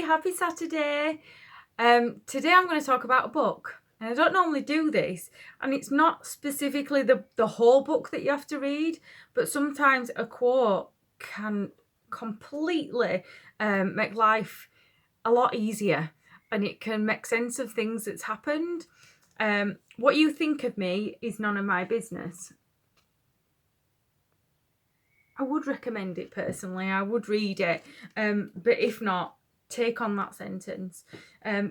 happy Saturday. Today I'm going to talk about a book. And I don't normally do this, and it's not specifically the whole book that you have to read, but sometimes a quote can completely make life a lot easier, and it can make sense of things that's happened. What you think of me is none of my business. I would recommend it personally. I would read it, but if not, take on that sentence,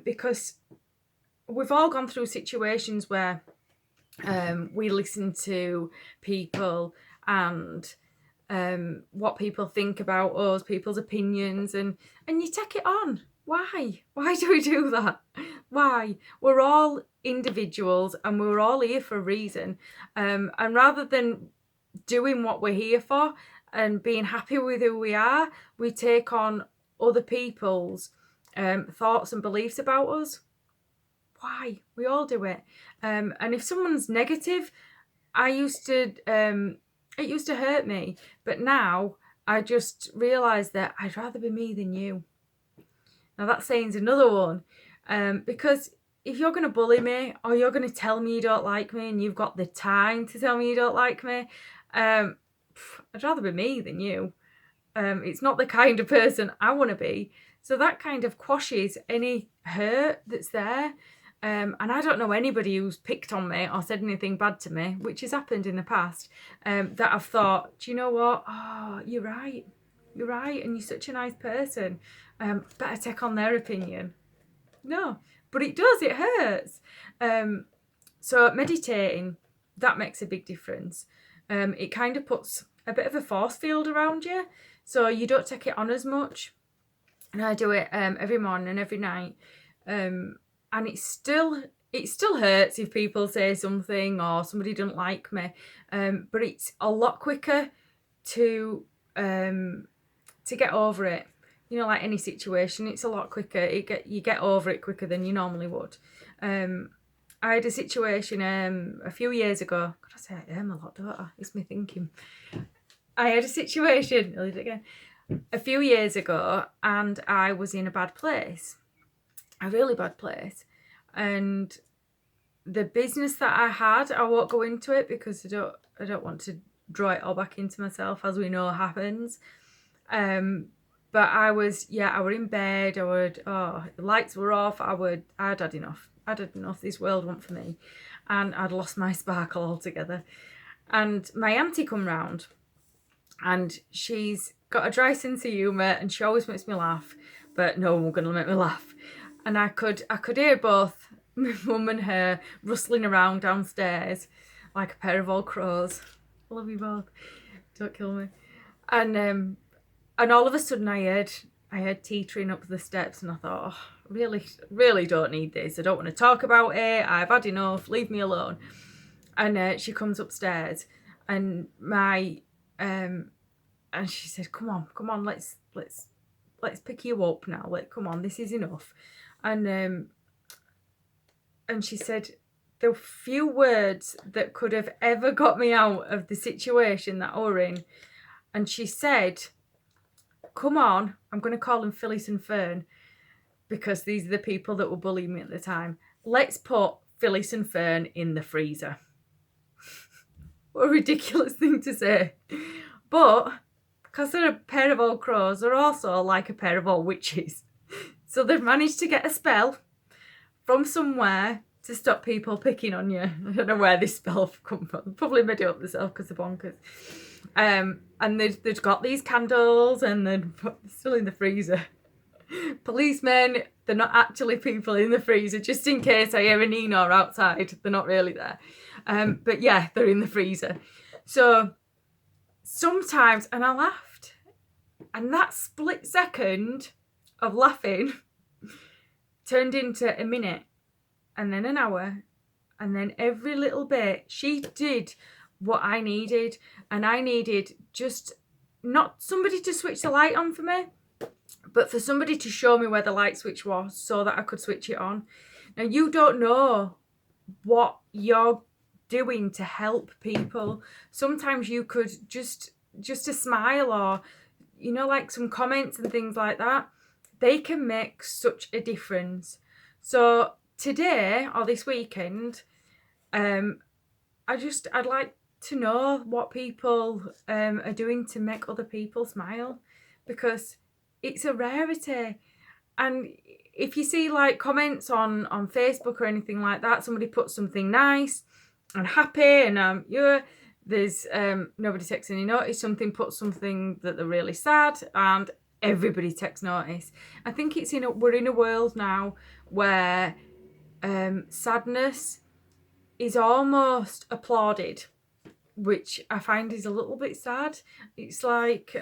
because we've all gone through situations where we listen to people and what people think about us, people's opinions, and you take it on. Why do we do that? Why? We're all individuals and we're all here for a reason, and rather than doing what we're here for and being happy with who we are, we take on other people's thoughts and beliefs about us. Why? We all do it. And if someone's negative, it used to hurt me, but now I just realise that I'd rather be me than you. Now that saying's another one, because if you're going to bully me or you're going to tell me you don't like me and you've got the time to tell me you don't like me, I'd rather be me than you. It's not the kind of person I want to be. So that kind of quashes any hurt that's there. And I don't know anybody who's picked on me or said anything bad to me, which has happened in the past, that I've thought, do you know what? Oh, you're right, and you're such a nice person. Better take on their opinion. No, but it does, it hurts. So meditating, that makes a big difference. It kind of puts a bit of a force field around you, so you don't take it on as much. And I do it every morning and every night. And it still hurts if people say something or somebody doesn't like me, but it's a lot quicker to get over it. You know, like any situation, it's a lot quicker. You get over it quicker than you normally would. I had a situation a few years ago. God, I say I am a lot, don't I? It's me thinking. I had a situation a few years ago, and I was in a bad place. A really bad place, and the business that I had, I won't go into it because I don't want to draw it all back into myself, as we know happens. But I were in bed. The lights were off. I'd had enough. This world wasn't for me, and I'd lost my sparkle altogether. And my auntie come round, and she's got a dry sense of humour, and she always makes me laugh, but no one was gonna make me laugh. And I could hear both my mum and her rustling around downstairs like a pair of old crows. I love you both. Don't kill me. And all of a sudden I heard teetering up the steps, and I thought, oh, really don't need this. I don't want to talk about it. I've had enough. Leave me alone. And she comes upstairs, and and she said, "Come on, let's pick you up now. Come on, this is enough." And she said the few words that could have ever got me out of the situation that I were in. And she said, "Come on," I'm going to call them Phyllis and Fern, because these are the people that were bullying me at the time. "Let's put Phyllis and Fern in the freezer." What a ridiculous thing to say. But because they're a pair of old crows, they're also like a pair of old witches. So they've managed to get a spell from somewhere to stop people picking on you. I don't know where this spell come from. Probably made it up themselves because they're bonkers. And they've got these candles, and they're still in the freezer. Policemen, they're not actually people in the freezer, just in case I hear a Nino outside. They're not really there. But yeah, they're in the freezer. So sometimes, and I laughed, and that split second of laughing turned into a minute, and then an hour, and then every little bit she did what I needed. And I needed just not somebody to switch the light on for me, but for somebody to show me where the light switch was so that I could switch it on. Now, you don't know what you're doing to help people. Sometimes you could just a smile, or like some comments and things like that, they can make such a difference. So today or this weekend, I'd like to know what people are doing to make other people smile, because it's a rarity. And if you see like comments on Facebook or anything like that, somebody puts something nice and happy, and there's nobody takes any notice. Something puts something that they're really sad, and everybody takes notice. I think we're in a world now where sadness is almost applauded, which I find is a little bit sad. It's like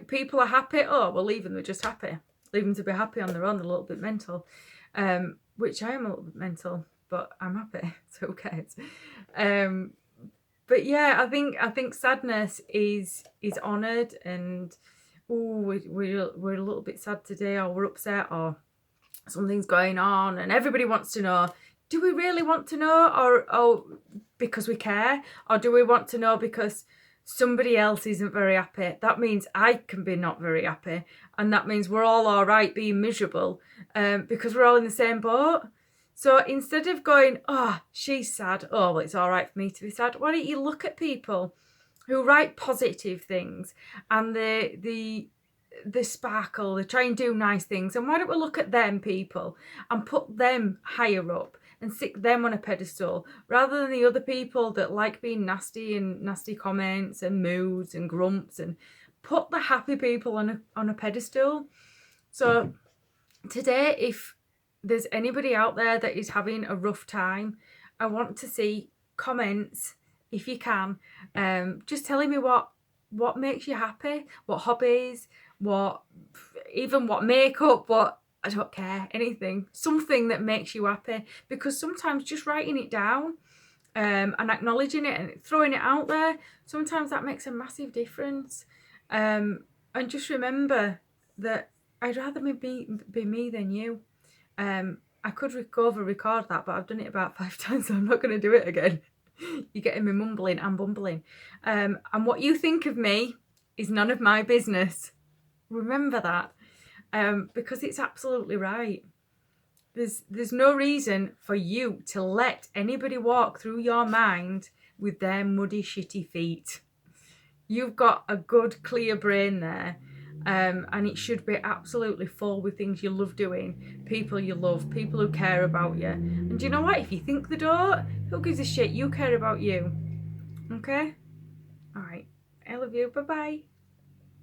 people are happy. Oh, well, leave them. They're just happy. Leave them to be happy on their own. They're a little bit mental, which I am a little bit mental, but I'm happy. So who cares? But yeah, I think sadness is honoured, and we're a little bit sad today, or we're upset, or something's going on, and everybody wants to know. Do we really want to know, or because we care, or do we want to know because somebody else isn't very happy? That means I can be not very happy, and that means we're all right being miserable, because we're all in the same boat. So instead of going, oh, she's sad, oh, well, it's all right for me to be sad, why don't you look at people who write positive things, and the sparkle, they try and do nice things, and why don't we look at them people and put them higher up and stick them on a pedestal, rather than the other people that like being nasty and nasty comments and moods and grumps, and put the happy people on a pedestal. So today, if there's anybody out there that is having a rough time, I want to see comments, if you can, just telling me what makes you happy, what hobbies, what makeup, what, I don't care, anything, something that makes you happy. Because sometimes just writing it down and acknowledging it and throwing it out there, sometimes that makes a massive difference. And just remember that I'd rather be me than you. I could record that, but I've done it about 5 times, so I'm not going to do it again. You're getting me mumbling and bumbling. And what you think of me is none of my business. Remember that, because it's absolutely right. There's no reason for you to let anybody walk through your mind with their muddy, shitty feet. You've got a good, clear brain there. And it should be absolutely full with things you love doing, people you love, people who care about you. And do you know what? If you think they don't, who gives a shit? You care about you. Okay? Alright. I love you. Bye-bye.